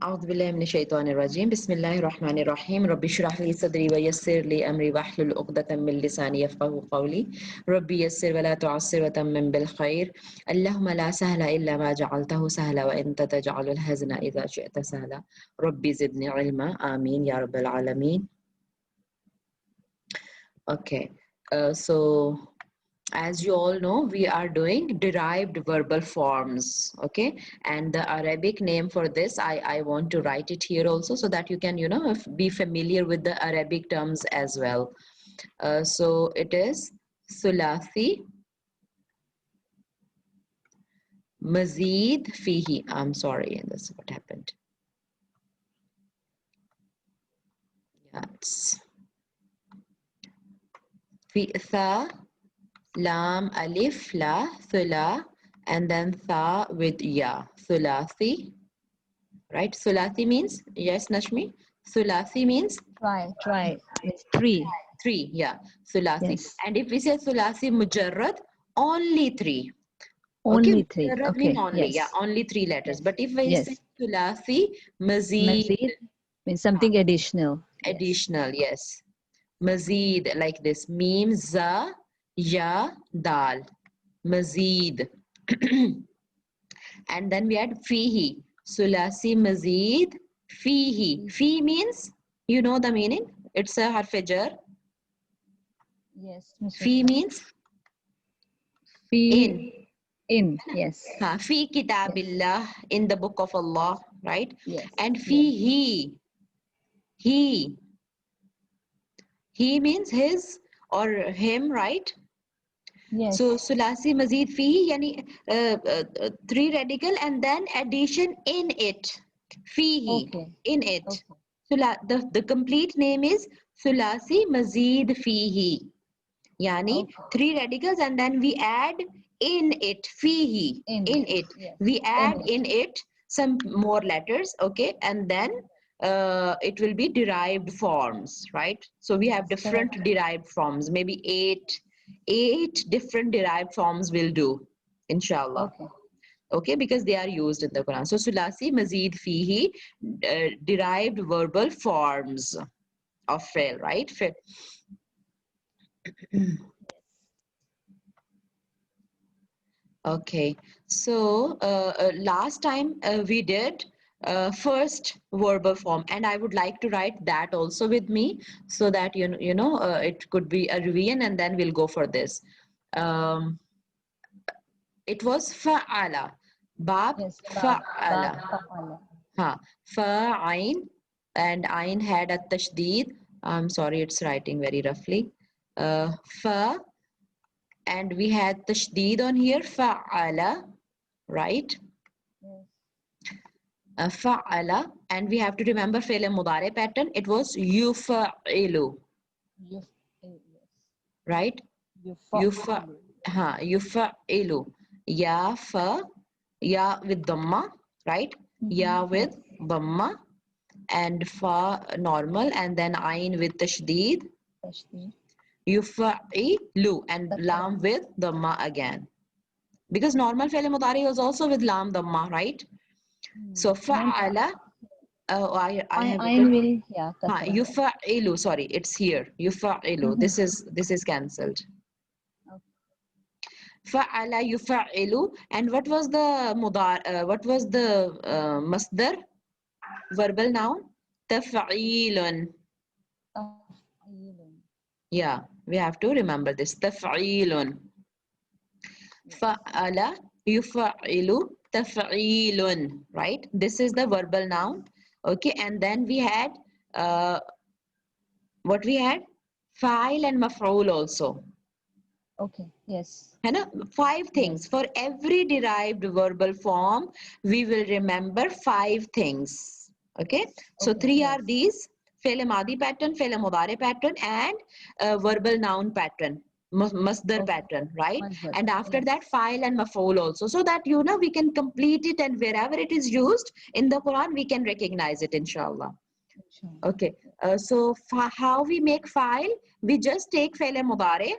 أعوذ بالله من الشيطان الرجيم بسم الله الرحمن الرحيم ربي اشرح لي صدري ويسر لي أمري واحلل عقدة من لساني يفقهوا قولي ربي يسر ولا تعسر وتمم بالخير اللهم لا سهل إلا ما جعلته سهلا وأنت تجعل الحزن إذا شئت سهلا ربي زدني علما آمين يا رب العالمين. Okay, so as you all know, we are doing derived verbal forms, okay? And the Arabic name for this, I want to write it here also so that you can, be familiar with the Arabic terms as well. So it is Sulathi Mazid Fihi. I'm sorry, that's what happened. Yeah, it's Tha, Lam, Alif, La, Thula, and then Tha with Ya. Thulathi. Right? Sulathi means, yes, Nashmi? Sulathi means Try. It's three. three, yeah. Sulathi. Yes. And if we say Sulathi Mujarrad, only three. Okay, Only three. Mujarrad mean Okay. only, yeah, Yes. only three letters. Yes. But if I say Yes. Sulathi Mazid, Mazid means something additional. Yes. additional, yes. Mazid, like this. Mim, Za, Ya, Dal. Mazid. And then we had Fihi. Sulasi Mazid Fihi. Fi means, you know the meaning? It's a harf jar. Yes. Fi means in. In. Yes. Fi kitabillah, in the book of Allah, right? Yes. And Yes. fi he. He means his or him, right? Yes. So Sulasi Mazid Fihi, yani three radical and then addition in it. Fihi, Okay. in it. Okay. The complete name is Sulasi Mazid Fihi. Yani Okay. three radicals and then we add in it. Fihi, in it. Yes. We add it. in it some more letters, okay, and then it will be derived forms, right? So we have Yes, different correct. derived forms, maybe eight different derived forms will do, inshallah. Okay, because they are used in the Quran. So Sulasi Mazid Fihi, derived verbal forms of fail, right? Okay, so last time we did first verbal form, and I would like to write that also with me so that it could be a revision, and then we'll go for this. It was fa'ala, bab Yes. fa'ala. Fa'ala. Fa'ain, and ain had a tashdid. I'm sorry, it's writing very roughly. Fa, and we had tashdid on here, fa'ala, right? Fa'ala, and we have to remember fi'l mudari pattern. It was yufa'ilu, right? Yufa'ilu. Ya fa, ya with dhamma, right? Ya with dhamma, and fa normal, and then ain with tashdid. Yufa'ilu, and lam with dhamma again. Because normal fi'l mudari was also with lam dhamma, right? So fa'ala, I have written. Yufa'ilu, sorry, it's here. Yufa'ilu. This is cancelled. Fa'ala yufa'ilu, and what was the masdar verbal noun? Taf'ilun. Yeah, we have to remember this. Taf'ilun. Fa'ala yufa'ilu taf'ilun, right? This is the verbal noun. Okay, and then we had what we had? Fa'il and maf'ul also. Okay. Yes. Five things. For every derived verbal form, we will remember five things. Okay? So three are these: fi'l madi pattern, fi'l mudari pattern, and verbal noun pattern, masdar pattern, right? And after that, fa'il and maf'ul also. So that, we can complete it, and wherever it is used in the Quran, we can recognize it, inshallah. Okay. So how we make fa'il? We just take fi'l mudari,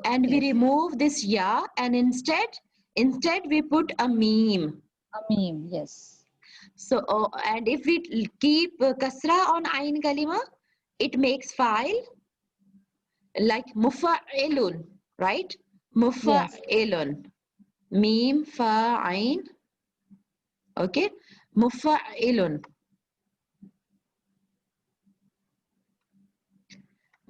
and we remove this ya, and instead we put a meme. A meme, yes. So, and if we keep kasra on ayn kalima, it makes fa'il, like mufa'ilun, right? Mufa'ilun. Mim, fa, ayn. Okay. Mufa'ilun.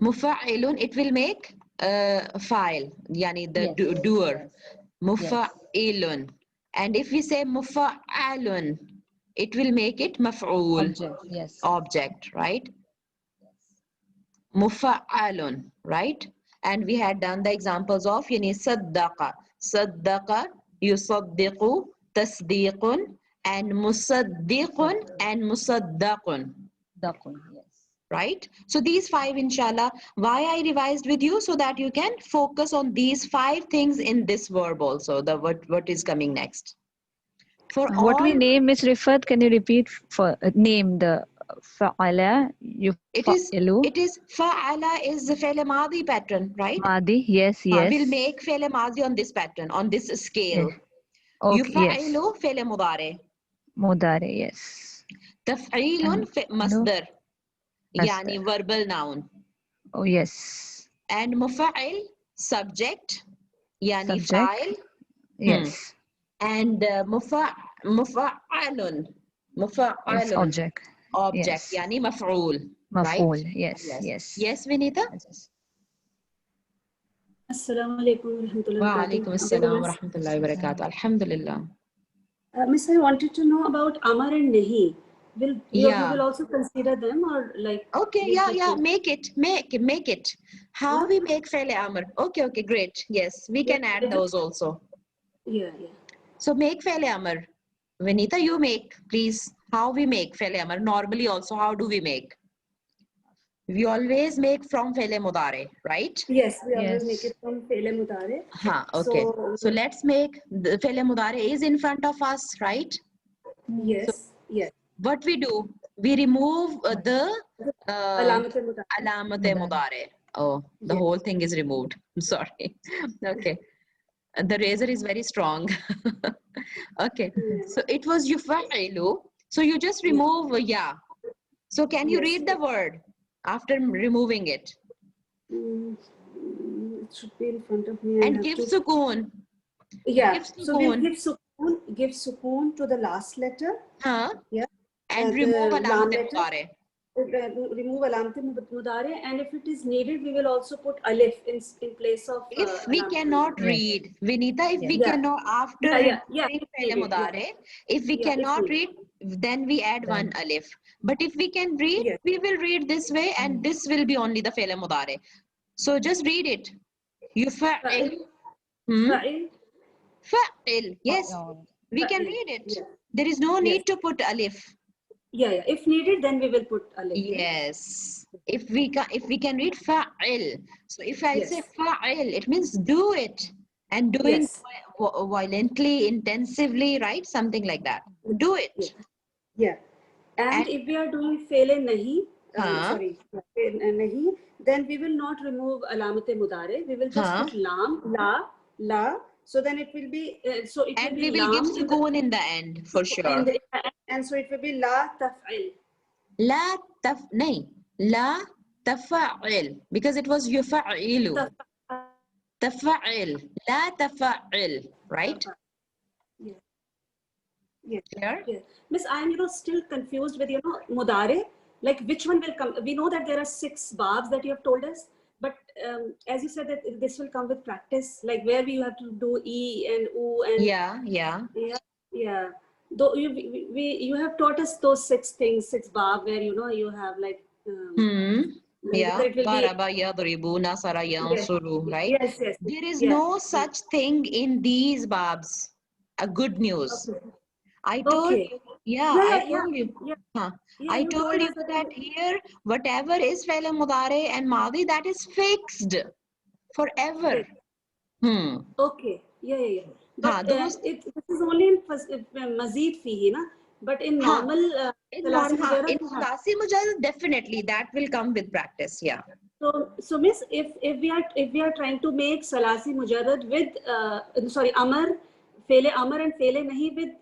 Mufa'ilun, it will make fa'il, yani the Yes. doer. Yes. Mufa'ilun. And if we say mufa'alun, it will make it maf'ul, Object. Yes. object, right? Mufa'alun, right? And we had done the examples of yani saddaqa. Saddaqa, yusaddiqu, tasdiqun, and musaddiqun and musaddaqun. Dakun. Yes. Right? So these 5, inshallah, why I revised with you, so that you can focus on these 5 things in this verb also, the what is coming next. For What we all, name, Miss Rifat, can you repeat for name the fa'ala, it yufa'ilu, is fa'ala is the fi'l madi pattern, right? madi? Yes, We'll yes. make fi'l madi on this pattern, on this scale. Yes. Okay, yes. Yufa'ilu fi'l mudari. Mudare, yes. Taf'ilun No, masdar, yani masdar. verbal noun. Oh, yes. And mufa'il, subject, yani Subject. fa'il. Yes. And mufa'alun, Yes, object. object, Yes. yani maf'ul, right? Maf'ul. Yes, yes. Yes, Vinita? Yes. Assalamu alaikum warahmatullahi Wa wabarakatuh. alaikum assalam wa rahmatullahi wa barakatuh. Alhamdulillah. Miss, I wanted to know about Amar and Nahi. We Yeah. will also consider them, or like? Okay, leave yeah, the yeah, two? make it. How Yeah. we make fi'l amr? Okay, great. Yes, we can Yeah, add those also. Yeah. So make fi'l amr. Vinita, you make, please. How we make fi'l amr? Normally also, how do we make? We always make from fi'l mudari, right? Yes, we always Yes. make it from Fe'le Mudare. Okay. So let's make the fi'l mudari is in front of us, right? Yes. Yes. What we do? We remove the Alamat Mudare. alamat Mudari. mudari. Oh, the Yes. whole thing is removed. I'm sorry. Okay. The razor is very strong. Okay. So it was yufa'ilu. So you just remove ya. So can you Yes. read the word after removing it? It should be in front of me. I And have give to. sukoon. Yeah. give So we'll sukoon. give sukoon to the last letter. Huh? Yeah. And The remove lam alamat letter. mudari. Remove alamat mudare, and if it is needed, we will also put alif in place of. If we alamat cannot mudare. read, Vinita, if we Yeah. cannot, after Yeah. removing If fi'l needed, mudari, if we Yeah, if cannot needed. read, then we add one alif. But if we can read, Yes. we will read this way, and this will be only the fi'l mudari. So just read it. Yufa'il. Fa'il. Fa'il. Yes, we can Fa'il. read it. Yes. There is no Yes. need to put alif. Yeah. If needed, then we will put alif. Yes. If we can read fa'il. So if I say Yes. fa'il, it means do it. And doing Yes. violently, intensively, right? Something like that. Do it. Yeah. Yeah. And if we are doing fail nahi, nahi, then we will not remove alamat mudare. We will just put lam, la. So then it will be. So it And will we be will lam give sukoon in the end for sure. and so it will be la taf'il. La tafa'il, because it was yufa'ilu. Tafa'il. La tafa'il. Right? Yes. Clear? Yes. Miss, I'm still confused with mudare. Like which one will come? We know that there are 6 babs that you have told us, but as you said that this will come with practice, like where you have to do e and u and yeah. Though you have taught us those 6 things, 6 bab, where you have like Yeah. it will Daraba yadribu nasara yansuru, right? Yes. There is no such thing in these babs. A good news. Okay. I told you. Yeah, I told you. Yeah, I you told told you us that here, whatever is fi'l mudari and madi, that is fixed forever. Okay. Yeah. But Those this is only in mazid fihi, na? But in normal Salasi mujarrad, definitely that will come with practice. Yeah. So Miss, if we are trying to make salasi mujarrad with amar, fele amar and fele nahi with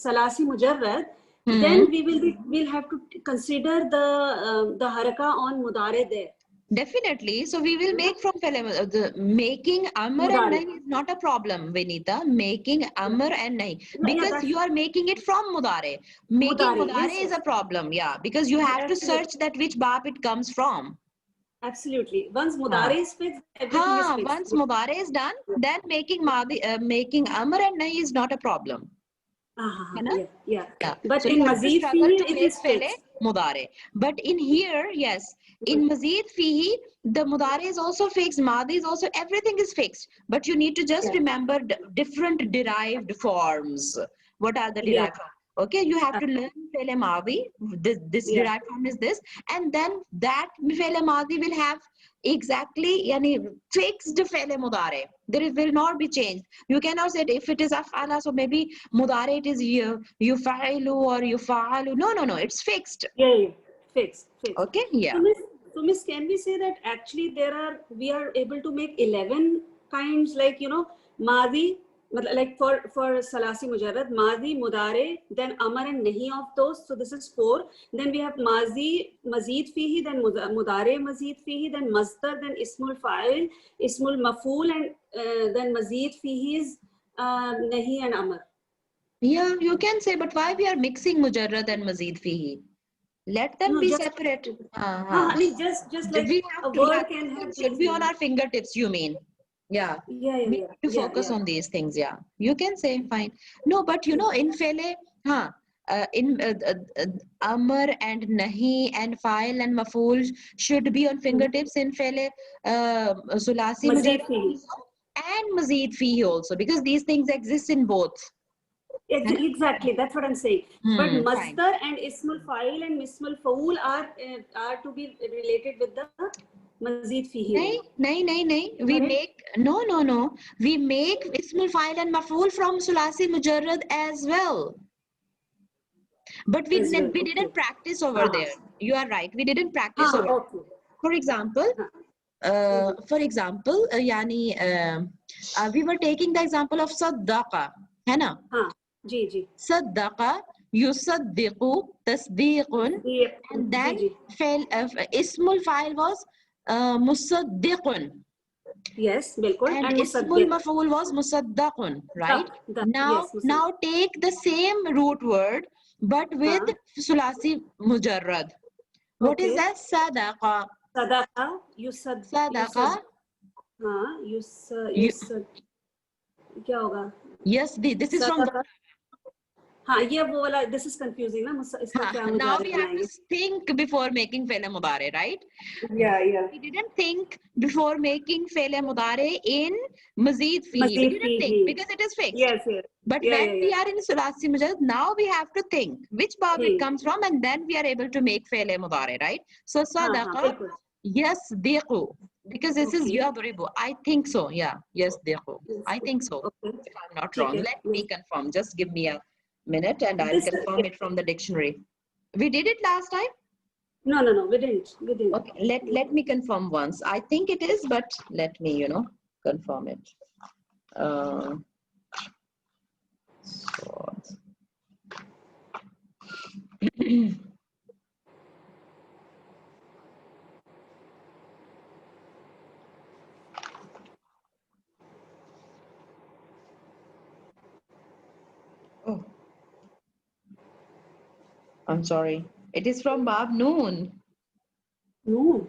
salasi mujarrad, then we'll have to consider the haraka on mudare there. Definitely. So we will make from the making amr and Mudare. nahi is not a problem, Vinita. Making amr and nahi, because that's- you are making it from mudare. Making Mudare, mudare yes, is yes. a problem, yeah, because you have to Absolutely. search that which bab it comes from. Absolutely. Once mudare is fixed, everything is fixed. Once mudare is done, then making amr and nahi is not a problem. है ना? Yeah. Yeah. But So in you have to mazid struggle fihi, to it make is fele fixed. mudare. But in here, yes, in mazid fihi, the mudare is also fixed, madi is also, everything is fixed. But you need to just remember different derived forms. What are the derived forms? Okay, you have to learn fele madi. This derived form is this, and then that fele madi will have exactly yani fixed fele mudare. There will not be changed. You cannot say if it is af'ala, so maybe mudare it is yufa'ilu or yufa'alu. No, it's fixed. Yeah. Fixed. Okay, yeah. So miss, can we say that actually we are able to make 11 kinds, like, madi, like for salasi mujarrad, madi, mudare, then amar and nahi of those. So this is 4. Then we have mazi, mazid fihi, then mudare mazid fihi, then masdar, then ismul fa'il, ismul maf'ul, and then mazid fihi is nahi and amar. Yeah, you can say, but why we are mixing mujarrad and mazid fihi? Let them be separate. Just like We have a to word can have should be on our fingertips, you mean? Yeah. We need to focus on these things. Yeah, you can say fine. No, but in fele, in amr and nahi and fa'il and maf'ul should be on fingertips in fele sulasi Mazid mujarrad fihi. and mazid fihi also, because these things exist in both. Exactly, that's what I'm saying. But Fine. masdar and ismul fa'il and ismul fa'ul are to be related with the mazid fihi. नहीं. We make no. We make ismul fa'il and maf'ul from sulasi mujarrad as well. But we didn't practice over there. You are right. We didn't practice over there. For example, yani we were taking the example of saddaqa, है ना? जी. Saddaqa, yusaddiqu, tasdiqun, and then ismul fa'il was musaddiqun. Yes, bilkul. And ismul maf'ul was musaddaqun, right? Now take the same root word but with sulasi mujarrad. What is that? Sadaqa. Sadaqa, Sadaqa. क्या होगा? Yes, this is from ये वो वाला, this is confusing ना, इसका क्या मुजारे now we have to think before making fele mudare, right? Yeah. We didn't think before making fele mudare in mazid fihi. We didn't think because it is fixed. Yes. But when we are in sulasi mujarrad, now we have to think which bab it comes from, and then we are able to make fele mudare, right? So sadaqa, yasdiqu, because this is yadribu. I think so. Yeah, yasdiqu. I think so. If I'm not wrong, let me confirm. Just give me a minute and I'll confirm it from the dictionary. We did it last time? No, we didn't. Okay, let me confirm once. I think it is, but let me, confirm it. Oh, I'm sorry. It is from Bab Noon. No.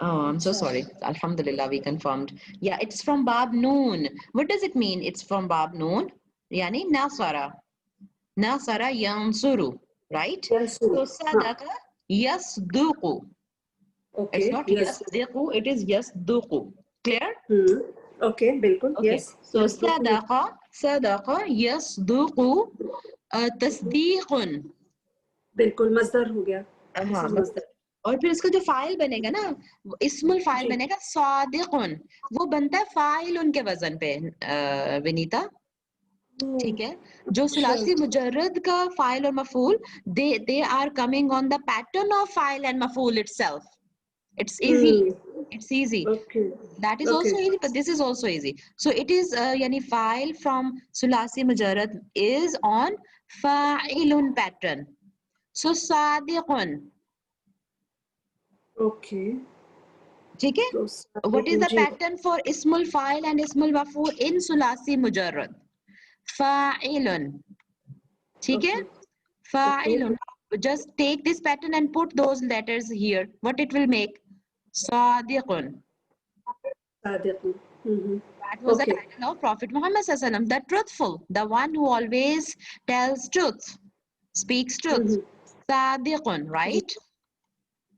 Oh, I'm so sorry. Alhamdulillah, we confirmed. Yeah, it's from Bab Noon. What does it mean? It's from Bab Noon. Yani Nasara. Nasara yansuru. Right? So Sadaqa yasduqu. Okay. It's not yasdiqu, it is yasduqu. Clear? Okay, bilkul. Okay. Yes. So Sadaqa yasduqu tasdiqun. बिल्कुल मजदर हो गया. और फिर इसका जो file बनेगा ना, इस्मुल file बनेगा सादिकुन, वो बनता है फाइल उनके वजन पे विनीता. ठीक है, जो सुलासी मुजर्रद का फाइल और मफूल, they are coming on the pattern of file and maf'ul itself. It's easy. It's easy. Okay. That is also easy, but this is also easy. So it is yani file from sulasi mujarrad is on fa'ilun pattern. So sadiqun. Okay. ठीक है? So What is the ji. pattern for ismul fa'il and ismul maf'ul in sulasi mujarrad? Fa'ilun. ठीक है? Okay. Fa'ilun. Just take this pattern and put those letters here. What it will make? Sadiqun. Sadiqun. Mm-hmm. That was the Okay. title of Prophet Muhammad Sallallahu Alaihi Wasallam, the truthful, the one who always tells truth, speaks truth. Mm-hmm. Sadiqun, right?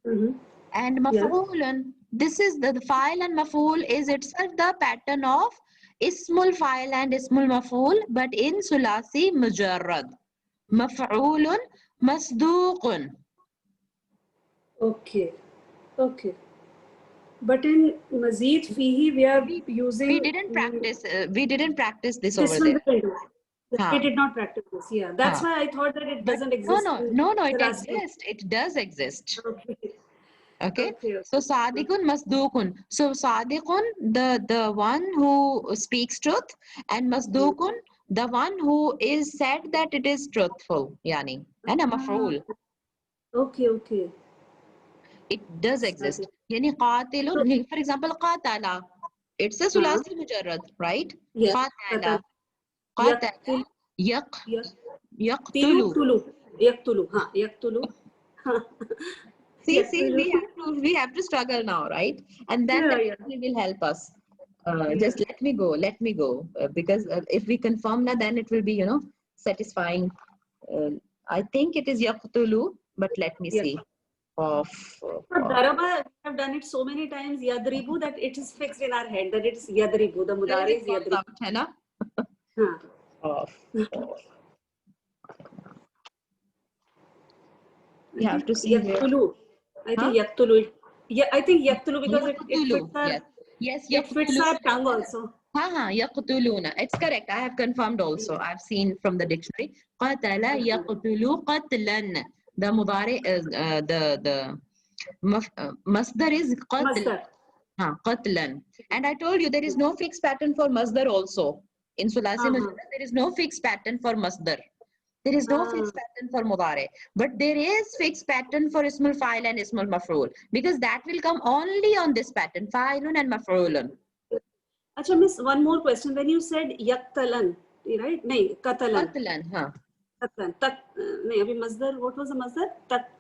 Mm-hmm. And Yeah. maf'ulun. This is the fa'il and maf'ul is itself the pattern of ismul fa'il and ismul maf'ul, but in sulasi mujarrad. Maf'ulun masduqun. Okay. Okay. But in Mazid Fihi, we are using. We didn't practice. We didn't practice this This over one there. we will do. We Huh. did not practice this. Yeah. That's Huh. why I thought that it But doesn't no, exist. no, in no, no. It Sulasi. exists. It does exist. Okay. Okay. Okay. So sadiqun masduqun. So sadiqun, the one who speaks truth, and masduqun, the one who is said that it is truthful. Yani, and a maf'ul. Okay. Okay. It does exist. Yani qatilun. For example, qatala. It's a sulasi mujarrad, right? Yeah. Qatala. Yak. Qatala. Yaq. Tilu. Yaqtulu. Tulu. Yaktulu. Ha. Yaktulu. See, Yaktulu. we have to struggle now, right? And then Yeah. that Yeah. will help us. Yeah. Just let me go, because if we confirm that, then it will be, satisfying. I think it is yaqtulu, but let me Yeah. see. Of For Daraba, we have done it so many times, Yadribu, that it is fixed in our head that it is Yadribu. The there Mudari is is one Yadribu. doubt, है ना? Huh. Of. I You have think to see where. Yaktulu. I Huh? think Yaktulu. Yeah, I think Yaktulu because it Yaqtulu. fits our, Yes, it fits our tongue also. yaqtuluna. It's correct. I have confirmed also. I've seen from the dictionary. Qatala yaqtulu qatlan. The mudari is the masdar is qatl. Masdar. Qatlan. And I told you there is no fixed pattern for masdar also. In Sulasi Mujarrad, there is no fixed pattern for masdar. There is no fixed pattern for mudari. But there is fixed pattern for ismul fa'il and ismul maf'ul. Because that will come only on this pattern. Fa'ilun and maf'ulun. Acha, miss, one more question. When you said Yaktalan, right? No, Katalan. Qatlan, huh? Katalan. Tak, no, abhi Masdar, what was the Masdar? Tak.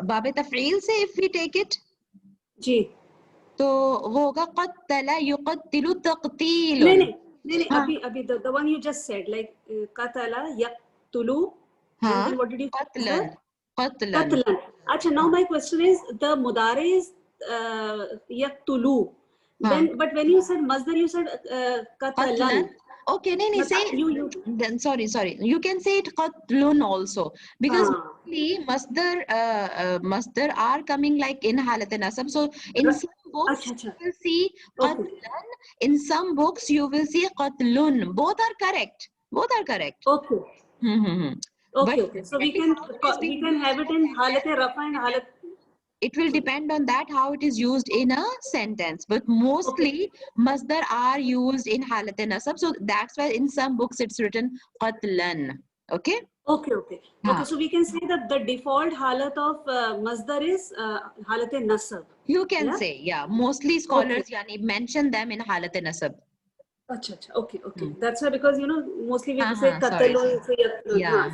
Babe taf'il से if we take it, जी. तो वो होगा qatala yuqattilu taqtilun. नहीं, अभी the one you just said, like Katala, Yaktulu, and then what did you say? Qatlan. Acha, now my question is, the Mudare is Yaktulu. But when you said Masdar, you said Katalan. Okay, no, say then sorry. You can say it qatlun also, because mostly masdar are coming like in halat nasab. So in some books you will see qatlan, in some books you will see qatlun. Both are correct. Okay. Okay. So we can have it in halat rafa and halat. It will depend on that how it is used in a sentence, but mostly masdar are used in halat nasab, so that's why in some books it's written qatlan. Okay. So we can say that the default halat of masdar is halat nasab. You can say, yeah, mostly scholars yani mention them in halat nasab. Acha. Okay. That's why, because mostly we say qatalun. Yeah.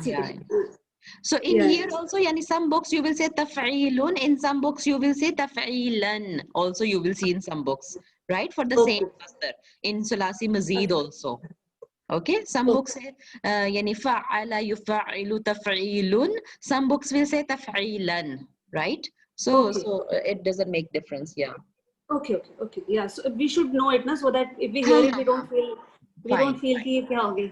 So in here also, yani some books you will say taf'ilun, in some books you will say taf'ilan. Also you will see in some books, right? For the same masdar. In Sulasi Mazid also. Okay, some books say yani fa'ala yufa'ilu taf'ilun. Some books will say taf'ilan, right? So it doesn't make difference, yeah. Okay. Yeah, so we should know it, na, so that if we hear it, we don't feel कि क्या हो गया.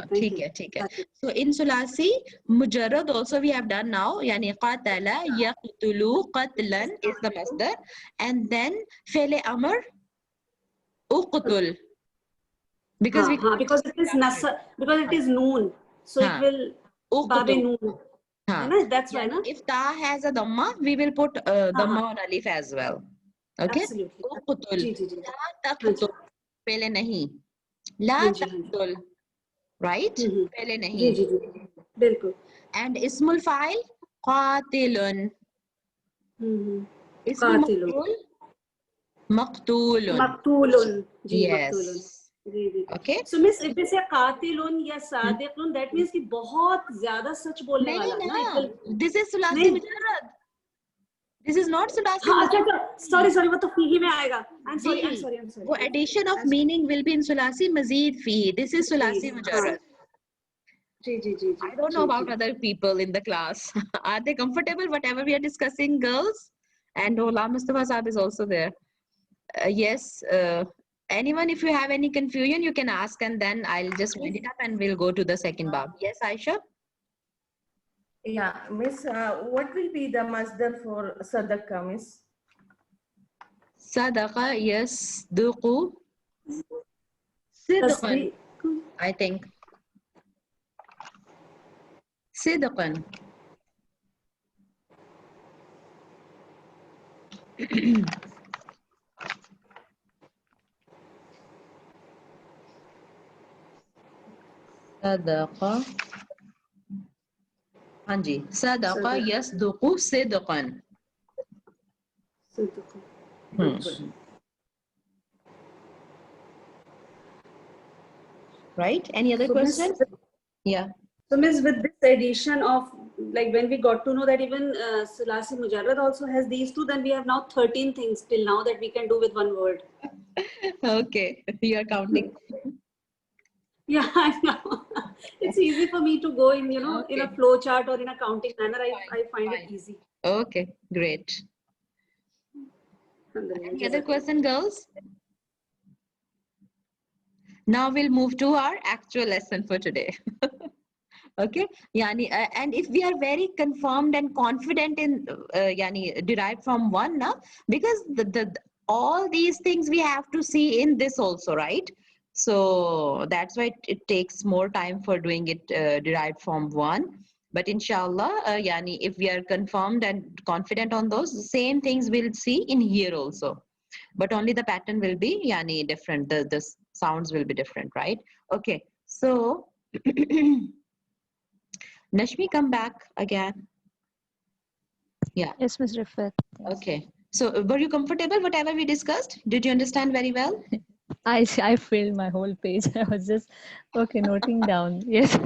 Thank you. ठीक है. So in Sulasi Mujarrad also we have done now, yani qatala yaqtulu qatlan is the masdar, and then fi'l amr uqtul, because because it is nasab, because it is noon, so it will babe noon. That's why, na? If ta has a dhamma, we will put dhamma on alif as well. Okay. Absolutely. Uqtul. La taqtul. Pehle nahi. La taqtul. Right? Pehle nahi. बिल्कुल. And ismul fa'il qatilun. Ismul Qatilun. maf'ul maqtulun. Maqtulun. Ji, मकतूलन. Yes. Ji, ji. Okay. So miss, if they say कातिलुन या सादिकुन, that means कि बहुत ज्यादा सच बोलने नहीं वाला है ना. It ना. will. This is sulasi नहीं. mujarrad. This is not sulasi हाँ, अच्छा, mujarrad. अच्छा. Sorry, वो तो फीही में आएगा. I'm ji. sorry. वो addition of meaning will be in sulasi mazid fi. This is sulasi हाँ. mujarrad. Ji. I don't know about other people in the class. Are they comfortable whatever we are discussing, girls? And Ola Mustafa Saab is also there. Yes. Anyone, if you have any confusion, you can ask, and then I'll just wind it up and we'll go to the second bab. Yes, Aisha? Yeah, Miss, what will be the masdar for sadaqa, Miss? Sadaqa, yes. Duqu. Sidqan, I think. Sidqan. Sadaqa. हाँ जी. Sadaqa yasduqu sidqan. Right? Any other questions? Yeah. So miss, with this addition of, like, when we got to know that even Sulasi Mujarrad also has these two, then we have now 13 things till now that we can do with one word. Okay, you are counting. Yeah, I know. It's easy for me to go in, in a flow chart or in a counting manner. I find it easy. Okay, great. Any other question, girls? Now we'll move to our actual lesson for today. Okay, yani, and if we are very confirmed and confident in yani, derived from one, na, because all these things we have to see in this also, right? So that's why it takes more time for doing it derived from one. But inshallah, yani, if we are confirmed and confident on those, the same things we'll see in here also. But only the pattern will be yani, different. The sounds will be different, right? Okay, so Nashmi, come back again. Yeah. Yes, Ms. Rifat. Okay. So were you comfortable, whatever we discussed? Did you understand very well? I filled my whole page. I was just, okay, noting down. Yes.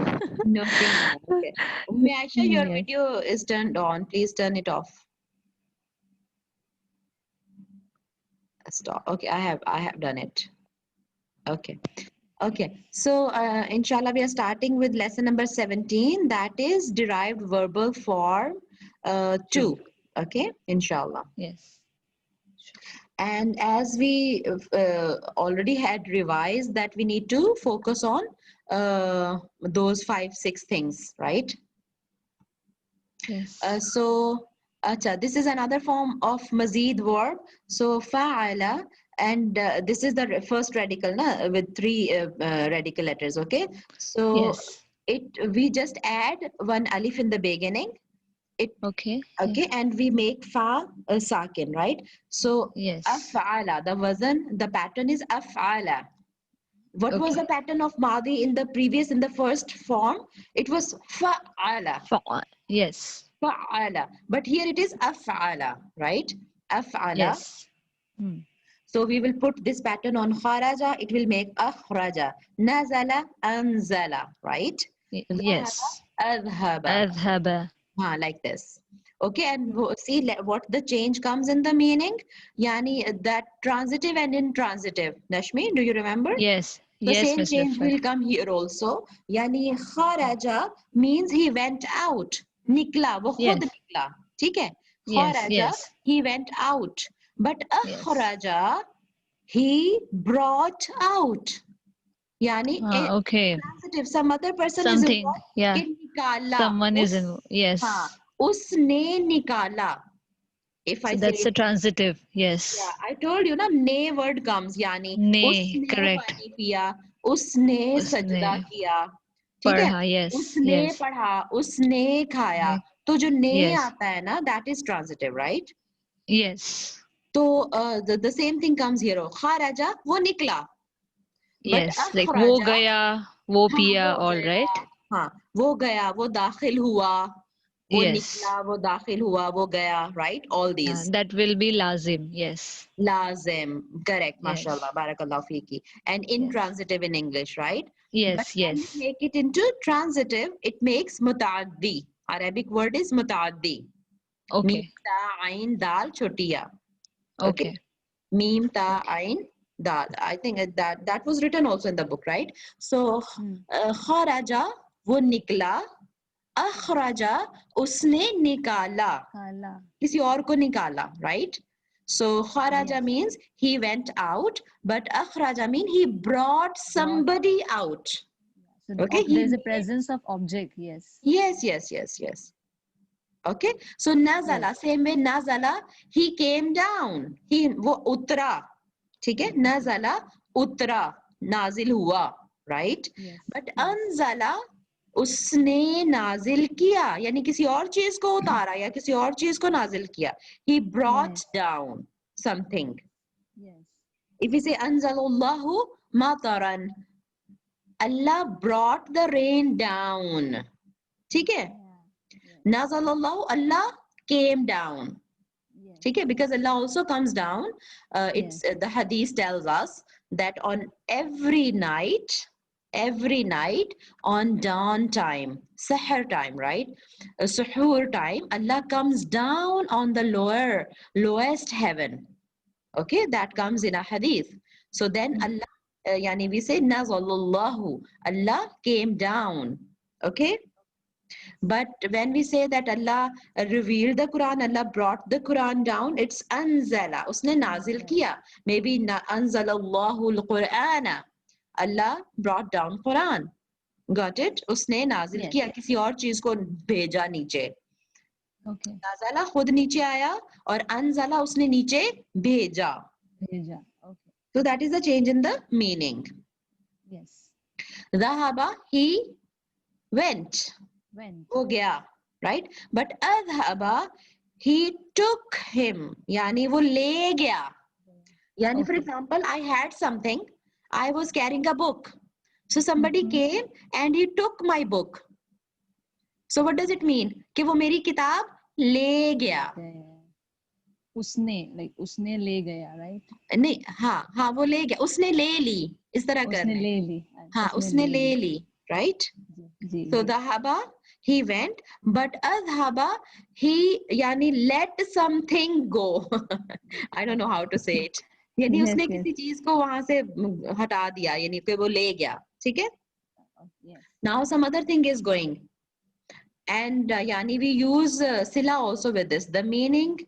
Nothing. Okay. Ummi Aisha, your Yes. video is turned on. Please turn it off. Stop. Okay, I have done it. Okay. Okay. So inshallah, we are starting with lesson number 17. That is derived verbal form 2. Okay, inshallah. Yes. And as we already had revised that we need to focus on those 5-6 things, right? Yes. So this is another form of mazid verb. So fa'ala, and this is the first radical with 3 radical letters. Okay, so Yes. we just add one alif in the beginning. Okay. Okay, and we make fa a sakin, right? So Yes. af'ala, the wazn, the pattern is af'ala. What was the pattern of madi in the first form? It was fa'ala. Yes. Fa'ala. But here it is af'ala, right? Af'ala. Yes. So we will put this pattern on kharaja, it will make akhraja. Nazala, anzala, right? Yes. Adhaba. Adhaba. Like this. Okay, and see what the change comes in the meaning. Yani that transitive and intransitive. Nashmi, do you remember? Yes. The Yes, same Ms. change Rifat. will come here also. Yani kharaja means he went out. Nikla, wo khud nikla. ठीक है? Kharaja, Yes. he went out. But akhraja, he brought out. Yani okay. transitive, some other person Something. is involved. Yeah. कि निकाला. Someone is in. Yes. हाँ, उसने निकाला. If I So that's say, a transitive. Yes. yeah, I told you, na, ne word comes, yani, Ne, उसने correct. पानी पिया, उसने सजदा उसने किया, ठीक है? पढ़ा. Yes. उसने Yes. पढ़ा, उसने खाया. तो जो ने Yes. आता है ना, that is transitive, right? Yes. तो the same thing comes here. खराजा, वो निकला. But Yes. Like वो अखराजा, गया, वो हाँ, पिया, वो all गया, right. हाँ, वो गया, वो दाखिल हुआ, वो Yes. निकला, वो दाखिल हुआ, वो गया, right? All these. That will be lazim. Yes. Lazim, correct, Yes. mashallah, barakallah fiki. And intransitive in English, right? But Yes. when we Yes. make it into transitive, it makes mutaaddi. Arabic word is mutaaddi. Mim, Okay. ta, ain, dal, chotiya. Okay. Mim, ta, ain, dal. I think that was written also in the book, right? So, kharaja, wo nikla, akhraja, usne nikala. Kala. किसी और को निकाला, right? So kharaja Yes. means he went out, but akhraja mean he brought somebody out. So Okay, there's a presence of object. Yes. yes. Okay, so nazala, same way nazala, he came down. He वो उतरा, ठीक है? nazala उतरा, नाजिल हुआ, right? Yes. But anzala उसने नाजिल किया, यानी किसी और चीज को उतारा या किसी और चीज को नाजिल किया. He brought down something. Yes. If we say anzalallahu mataran, Allah brought the rain down. ठीक है? Nazalallahu, Allah came down. Yes. ठीक है? Because Allah also comes down. It's the hadith tells us that on every night on dawn time, sahur time, right? Suhoor time, Allah comes down on the lowest heaven. Okay, that comes in a hadith. So then Allah, yani we say nazalallahu, Allah came down. Okay. But when we say that Allah revealed the Quran, Allah brought the Quran down, it's anzala. Usne nazil kiya. Maybe anzalallahu al-Qur'ana. Allah brought down Quran. Got it? उसने नाजिल किया, किसी और चीज को भेजा नीचे. Okay. नाज़ला खुद नीचे आया और अनज़ला उसने नीचे भेजा. भेजा. Okay. So that is the change in the meaning. Yes. ذهب, he went. Went. हो गया, right? But अذهب, he took him. यानी वो ले गया. Yani, for example, I had something. I was carrying a book. So somebody came and he took my book. So what does it mean? कि वो मेरी किताब ले गया. उसने, like उसने ले गया, right? नहीं, हाँ वो ले गया. उसने ले ली. इस तरह करना. उसने ले ली. हाँ, उसने ले ली, right? So dhaba, he went, but adhaba, he yani let something go. I don't know how to say it. यानी उसने किसी चीज को वहां से हटा दिया, यानी कि वो ले गया. ठीक है? Now some other thing is going, and yani we use sila also with this. The meaning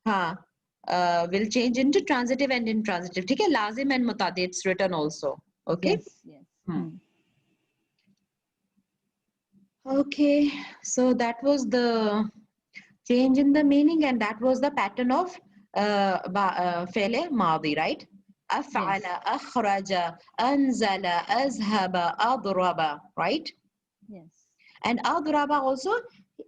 will change into transitive and intransitive. ठीक है? Lazim and mutadi, it's written also. Okay? Yes. Okay, so that was the change in the meaning, and that was the pattern of فعل ماضي, right? أفعل, أخرج, أنزل, أذهب, أضرب, right? Yes. And أضرب also,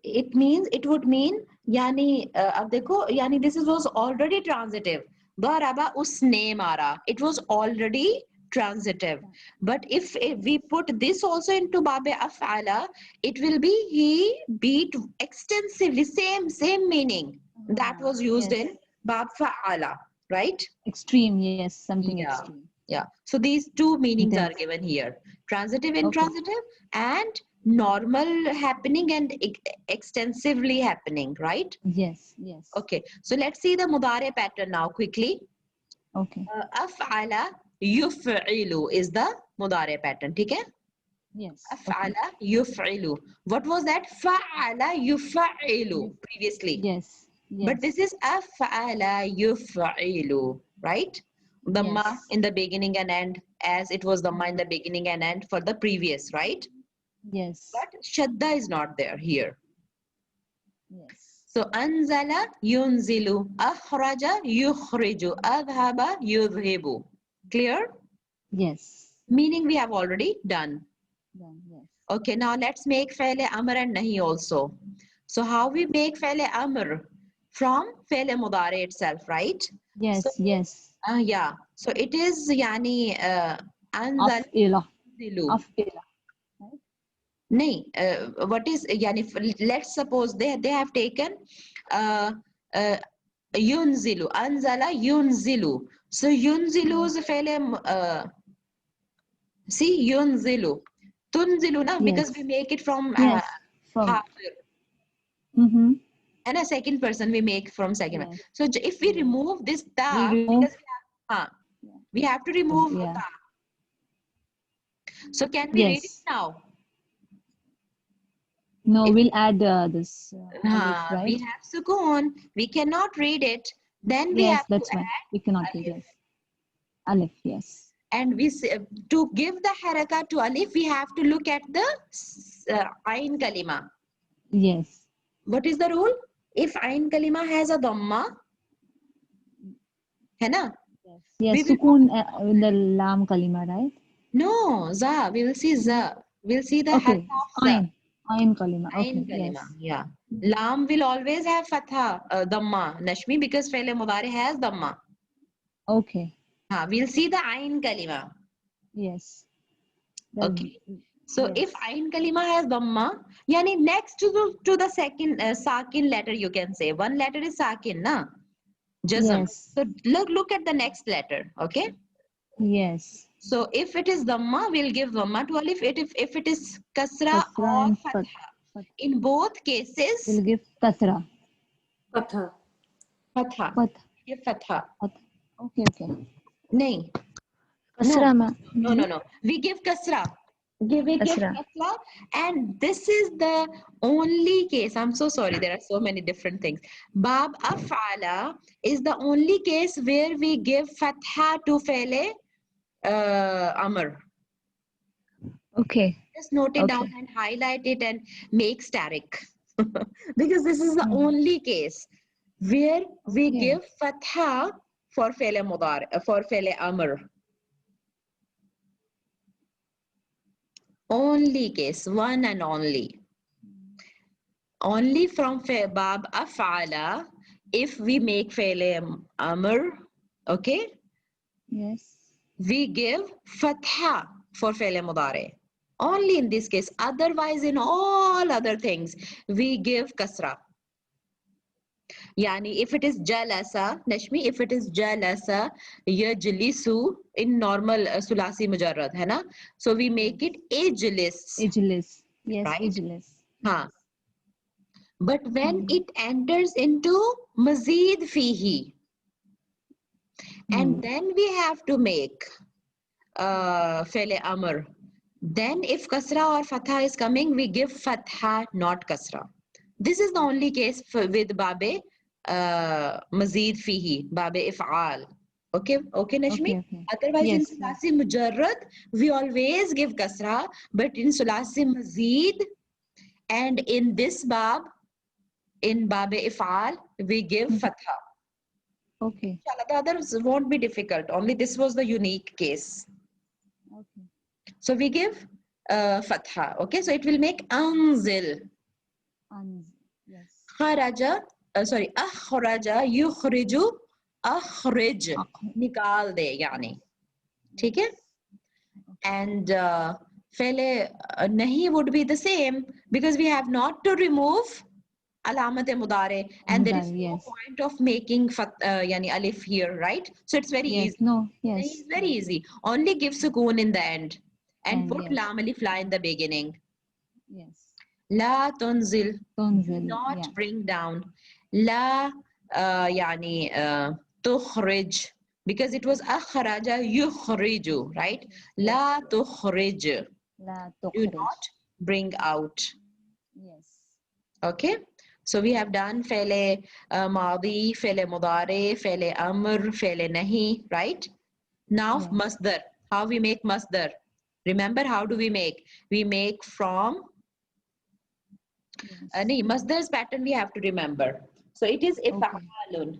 it would mean यानी अब देखो, यानी this was already transitive. ضرب उसने मारा, it was already transitive. But if we put this also into babe af'ala, it will be he beat extensively, same meaning that was used in bab fa'ala, right? Extreme, yes, something extreme. Yeah. So these two meanings are given here: transitive, intransitive, and normal happening and extensively happening, right? Yes. Okay. So let's see the mudare pattern now quickly. Okay. Af'ala yuf'ilu is the mudare pattern. ठीक है? Yes. Af'ala yuf'ilu. What was that? Fa'ala yuf'ilu previously. Yes. But this is af'ala yuf'ilu, right? The ma in the beginning and end, as it was the ma in the beginning and end for the previous, right? Yes. But shadda is not there here. Yes. So anzala yunzilu, akhraja yukhriju, adhaba yudhibu. Clear? Yes. Meaning we have already done. Yes. Okay, now let's make fi'l amr and nahi also. So how we make fi'l amr? From fi'l mudari itself, right? Yes. So, Yes. Yeah. So it is yani anzal Af'ila. yunzilu. Af'ila. nahi, what is yani, let's suppose they have taken yunzilu, anzala yunzilu. So yunzilu is see yunzilu, tunzilu na, because Yes. we make it from Yes. From. hadir, Mm-hmm. and a second person we make from second one. Yes. So if we Yes. remove this We ta, remove. because we have to remove Yeah. ta. So can we read it Yes. now? No, If we'll add this alif, we right? have sukoon, we cannot read it. Then we Yes, have to that's why we cannot add read alif. it. Alif, yes. And to give the haraka to alif, we have to look at the ain kalima. Yes. What is the rule? If ain kalima has a dhamma, hai na? Yes, We will sukoon in the lam kalima, right? no, za. We will see za. We'll see the Okay, haraka of za. ayn kalima. Ain Okay, yes. kalima, yeah. Lam will always have fatha, dhamma, Nashmi, because faile mudari has dhamma. Okay, We'll see the ain kalima. yes. Okay. So yes. if ain kalima has dhamma, yani next to the second sakin letter, you can say one letter is sakin, na? Jazm. Yes. So look at the next letter, okay? Yes. So if it is dhamma, we'll give dhamma to alif. If it is kasra Kasra or and fatha, in both cases, we'll give kasra. Patha. fatha. Fath. Give fatha. Okay, okay. Nahi. Kasra ma. No. We give kasra. Give Kasra. kasra. And this is the only case. I'm so sorry. There are so many different things. Bab af'ala is the only case where we give fatha to fele amr. Okay. Just note it down Okay. and highlight it and make static. Because this is the only case where we Okay. give fatha for fele mudar, for fele amr. Only case, one and only. Only from bab af'ala, if we make fele amr, okay, Yes. we give fatha for fele mudare. Only in this case. Otherwise, in all other things, we give kasra. Yani, if it is jalasa, Nashmi, if it is jalasa, yajlisu in normal sulasi mujarrad, hai na? So we make it ajlis, Ageless. Yes, right? ageless. Huh. But when it enters into mazid fihi, and then we have to make fele amr, then if kasra or fatha is coming, we give fatha, not kasra. This is the only case with babe mazid fihi, babe if'al. Okay, Nashmi? Okay. Otherwise, in Yes. sulasi mujarrad, we always give kasra, but in sulasi mazid and in this bab, in babe if'al, we give fatha. Okay. Inshallah, the others won't be difficult. Only this was the unique case. Okay. So we give fatha. Okay, so it will make anzil. Yes. Kharaja, akhraja, yukhriju, akhrij. Nikal de, yani. ठीक है? And fele nahi would be the same because we have not to remove alamat mudare, and there is no point of making yani alif here, right? So it's very easy. No. Nahi Yes. is very easy. Only give sukoon in the end and put yes. lam alif la in the beginning. Yes. La tunzil, Tunzil. not bring down. La yani tukhrij, because it was akhraja yukhriju, right? La tukhrij, La do tukhrij. not bring out. Yes. Okay, so we have done fele maadi, fele mudare, fele amr, fele nahi, right? Now masdar. How we make masdar? Remember, how do we make? We make from masdar's pattern we have to remember. So it is if'alun.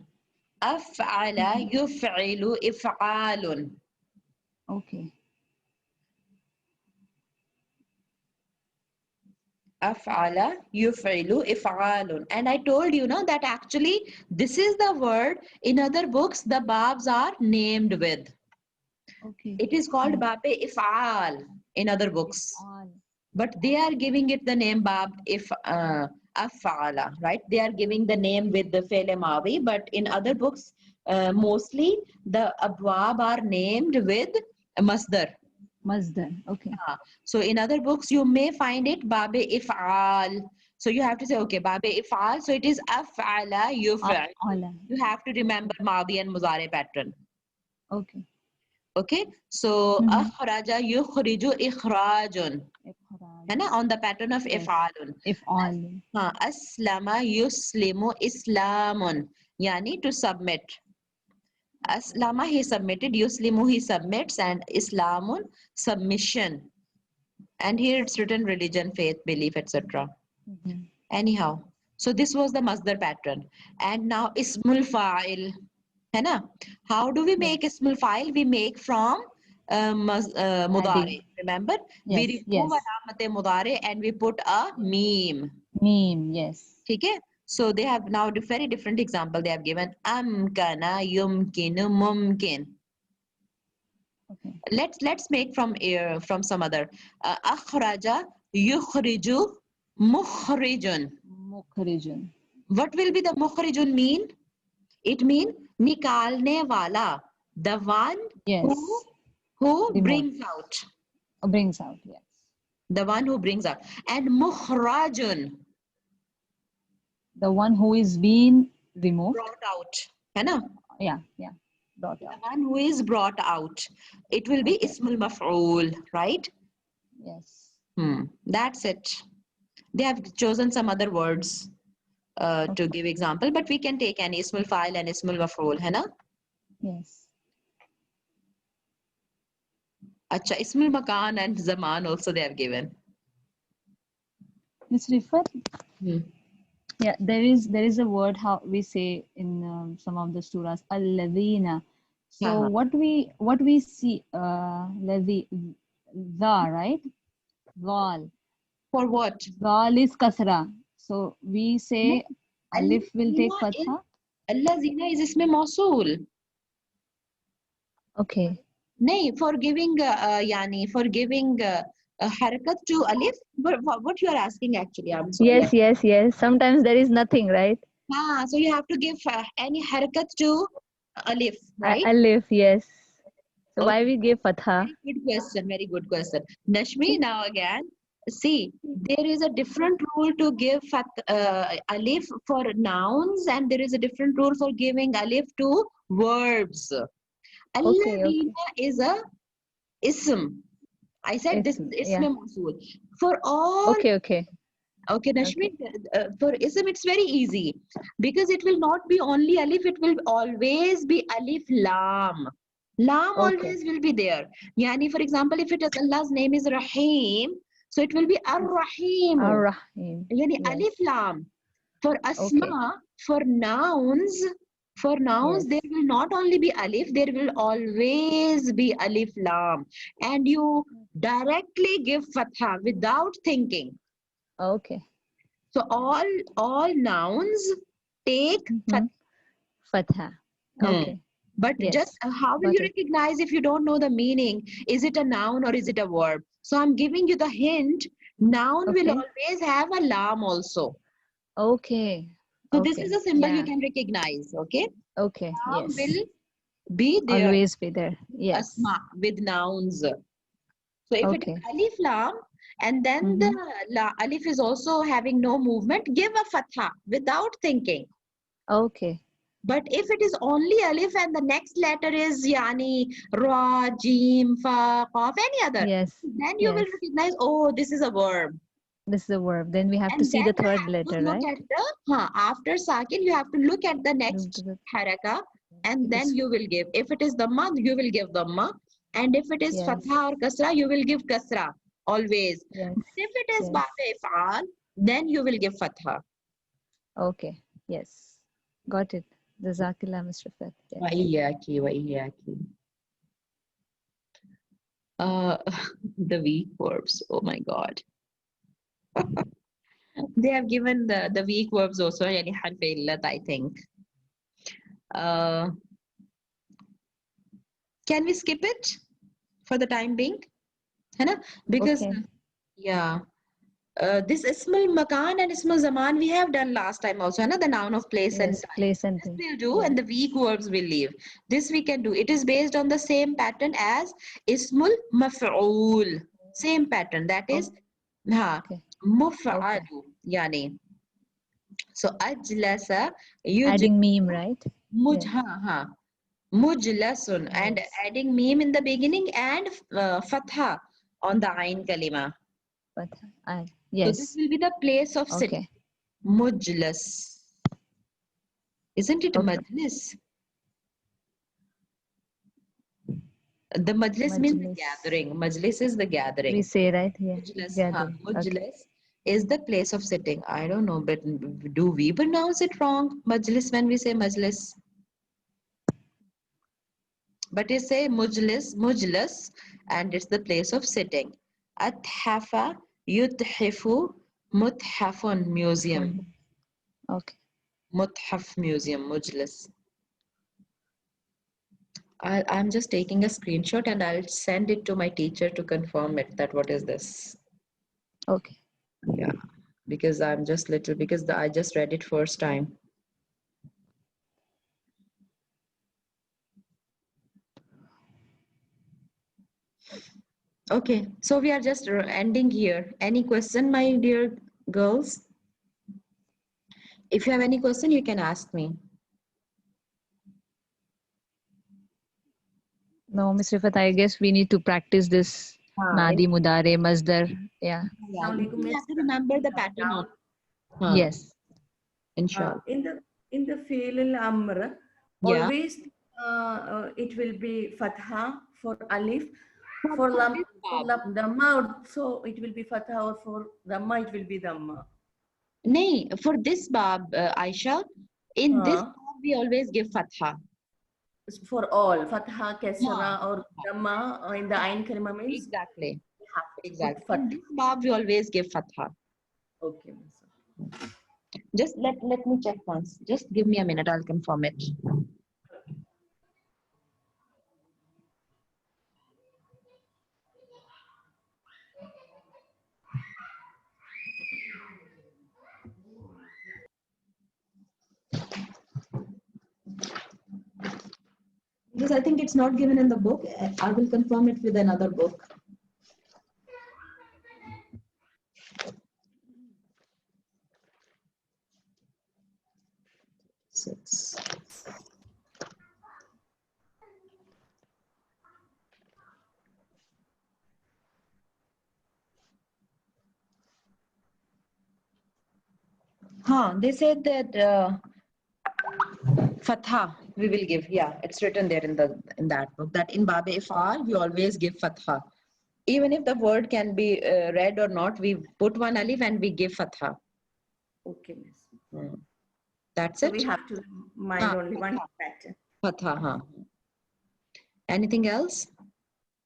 Af'ala yuf'ilu if'alun. Okay. Af'ala yuf'ilu if'alun. And I told you now that actually this is the word in other books the babs are named with. Okay. It is called babe if'al in other books. but they are giving it the name bab if af'ala, right? They are giving the name with the fi'l madi, but in other books, mostly the abwab are named with masdar. Masdar. Okay. So in other books, you may find it babe if'al. So you have to say, okay, babe if'al. So it is af'ala yuf'al. Af'ala. You have to remember madi and muzare pattern. Okay. Okay. So Mhm. akhraja yukhriju ikhrajun. Ikhraj. है ना, on the pattern of Yes. if'alun. If'al. Aslama yuslimu islamun. Yani to submit. Aslama, he submitted. Yuslimu, he submits. And islamun, submission. And here it's written religion, faith, belief, etc. Mhm. Anyhow, so this was the masdar pattern. And now ismul fa'il. है ना? How do we make ismul fa'il? We make from mudare. Remember? We Yes. remove Yes. alamate mudare and we put a meme. Meme. Yes. Okay? So they have now a very different example. They have given amkana, yumkinu, mumkin. Okay. Let's make from some other. Akhraja, yukhriju, mukhrijun. Mukhrijun. What will be the mukhrijun mean? It means nikalne wala, the one Yes. who Remove. brings out, Brings out. Yes. the one who brings out. And mukhrajun, The one who is being removed. brought out. है ना? Yeah. Yeah. Brought The out. one who is brought out. It will be Okay. ismul maf'ul, right? Yes. That's it. They have chosen some other words to give example, but we can take an ismul fa'il and ismul maf'ul, है ना? Yes. Acha, ismul makan and zaman also they have given. Ms. Rifat, Hmm. yeah, there is a word how we say in some of the surahs, al-ladhina. So Uh-huh. what we see, ladhi, the, right? Gal. For what? Gal is kasra. So we say alif will take fatha. Allazina is isme mausool. Okay. नहीं, for giving yani for giving harakat to alif. What you are asking actually? I'm sorry. Yes. Sometimes there is nothing, right? So you have to give any harakat to alif, right? Alif, yes. So why Okay. we give fatha? Very good question. Very good question. Nashmi, now again, see, there is a different rule to give alif for nouns, and there is a different rule for giving alif to verbs. Okay. Alladina is a ism. I said this is Ism, yeah. ism mawsool. For all, Okay. Nashmi, for ism it's very easy because it will not be only alif, it will always be alif lam. Lam Okay. always will be there. Yani, for example, if it is Allah's name is Rahim, so it will be Ar-Rahim. Ar-Rahim. Yani Yes. alif lam. For asma, Okay. for nouns, Yes. there will not only be alif, there will always be alif lam. And you directly give fatha without thinking. Okay. So all nouns take Mhm. Fatha. Okay. But Yes. just how will Got you it. recognize if you don't know the meaning? Is it a noun or is it a verb? So I'm giving you the hint. Noun will Okay. always have a lam also. Okay. So this is Okay. a symbol you Yeah. can recognize. Okay. Okay. Lam Yes. will be there. Always be there. Yes. Asma with nouns. So if it is Okay. alif lam and then the alif is also having no movement, give a fatha without thinking. Okay. But if it is only alif and the next letter is yani, ra, jim, fa, qaf, any other, Yes. then you will recognize, oh, this is a verb. This is a verb. Then we have to And see then the you third have letter, to look right? at the, after sakin, you have to look at the Look next to the- haraka and It then is- you will give. If it is dhamma, you will give dhamma. And if it is Yes. fatha or kasra, you will give kasra, always. Yes. But if it is Yes. ba'da if'al, then you will give fatha. Okay. Yes. Got it. Jazakillah, Mr. Rifat. Yes. وإياكي وإياكي. The weak verbs. Oh my God. They have given the weak verbs also. يعني حرف illat, I think. Can we skip it for the time being? है ना? Because Okay. Yeah. This Ismul Makan and Ismul Zaman we have done last time also, the noun of place and Yes, time. place and This thing. we'll do Yeah. and the weak verbs will leave. This we can do. It is based on the same pattern as Ismul Maf'ul. Same pattern. That is Okay. Muf'alu. Yani. So Ajlasa, Adding meme, right? Muj, Yes. Mujlasun, and Yes. adding meme in the beginning and fatha on the ain kalima. But So this yes. will be the place of sitting. Okay. Mujlas. Isn't it Okay. majlis? The majlis means the Majlis. gathering. Majlis is the We gathering. say, right? Yeah. Mujlas, Gathering. Okay. mujlis is the place of sitting. I don't know, but do we pronounce it wrong? Majlis when we say majlis. But you say mujlis, and it's the place of sitting. Athafa, yuthifu, muthafun, museum. Okay. Muthaf museum, mujlis. I'm just taking a screenshot and I'll send it to my teacher to confirm it that what is this. Okay. Yeah, because I just read it first time. Okay, so we are just ending here. Any question, my dear girls? If you have any question, you can ask me. No, Miss Rifat, I guess we need to practice this Nadi, Mudare, Masdar. Yeah. Yeah, Assalamualaikum, we Miss. have to remember the pattern Now, of. Huh, Yes. inshallah. in the fi'l al-amr, Yeah. always it will be fatha for alif. For For lam, this for bab. lam, dhamma, so it will be fatha, or for dhamma, it will be dhamma. Nay, for this bab, Aisha, in this Uh, bab we always give fatha. for all, fatha, Yeah. kesra, or dhamma in the ain kalima means Exactly. we have to put Exactly. In fatha. this bab we always give fatha. Okay, Miss. Just let me check once. Just give me a minute, I'll confirm it. Because I think it's not given in the book. I will confirm it with another book. Six. Huh, they said that fatha we will give. Yeah, it's written there in that book that in Bab Ifal we always give fatha. Even if the word can be read or not, we put one alif and we give fatha. Okay, Miss. Hmm. That's So it. we have to mind only one pattern. Fatha, huh. Anything else?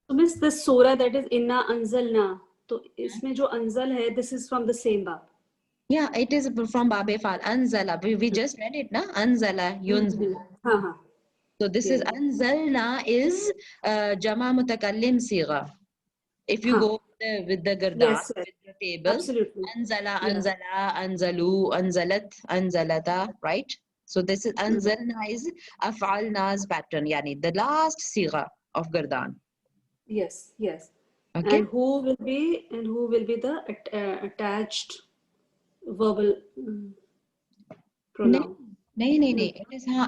So miss, this surah that is Inna Anzalna, तो इसमें जो अंजल है, this is from the same bab. Yeah, it is from Bab Ifal. Anzala. We just read it, na? Anzala, yunzil. हाँ हाँ. So this is Anzalna is Jama Mutakallim Sigha. If you Huh. go with the gardan, Yes, yes. with the table, Absolutely. Anzala, Yeah. Anzala, Anzalu, Anzalat, Anzalata, right? So this is Anzalna is Af'alna's pattern, yani the last sigha of gardan. Yes, yes. Okay? And who will be the attached verbal pronoun? नहीं.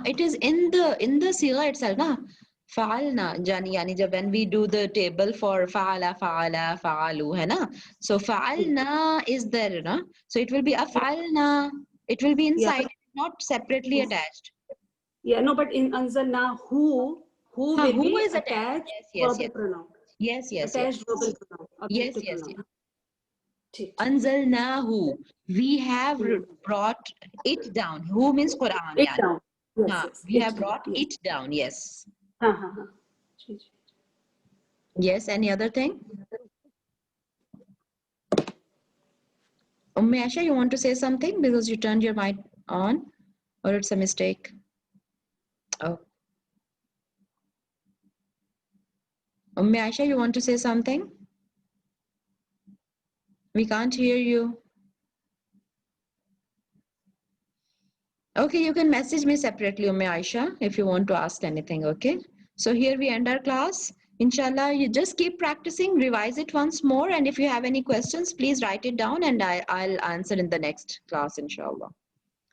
It is in the sigha itself, na? فعلنا yani jab when we do the table for fa'ala fa'alu hai na, so fa'alna is there, na? So it will be af'alna, it will be Yeah, inside, not separately attached. yeah, no, but in Anzalna, who will Who be is attached? attached Yes. verbal pronoun? Yes. Attached verbal pronoun, Yes. objective pronoun. ठीक. Anzalnahu, we have brought it down. Who means Quran, It yani. down. Yes. We have It down. brought Yes. it down, yes. हाँ हाँ हाँ. जी, जी. Yes, any other thing? Aisha, you want to say something because you turned your mic on, or it's a mistake? Oh. Aisha, you want to say something? We can't hear you. Okay, you can message me separately, Aisha, if you want to ask anything, okay? So here we end our class. Inshallah, you just keep practicing, revise it once more, and if you have any questions, please write it down and I'll answer in the next class, inshallah.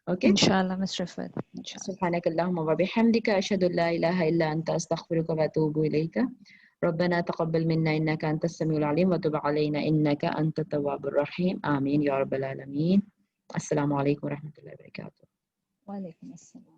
Okay? Inshallah, Ms. Rifat. Inshallah. سبحانك اللهم وبحمدك أشهد أن لا إله إلا أنت أستغفرك وأتوب إليك ربنا تقبل منا إنك أنت السميع العليم وتب علينا إنك أنت التواب الرحيم آمين يا رب العالمين السلام عليكم ورحمة الله وبركاته. Wa alaikum assalam.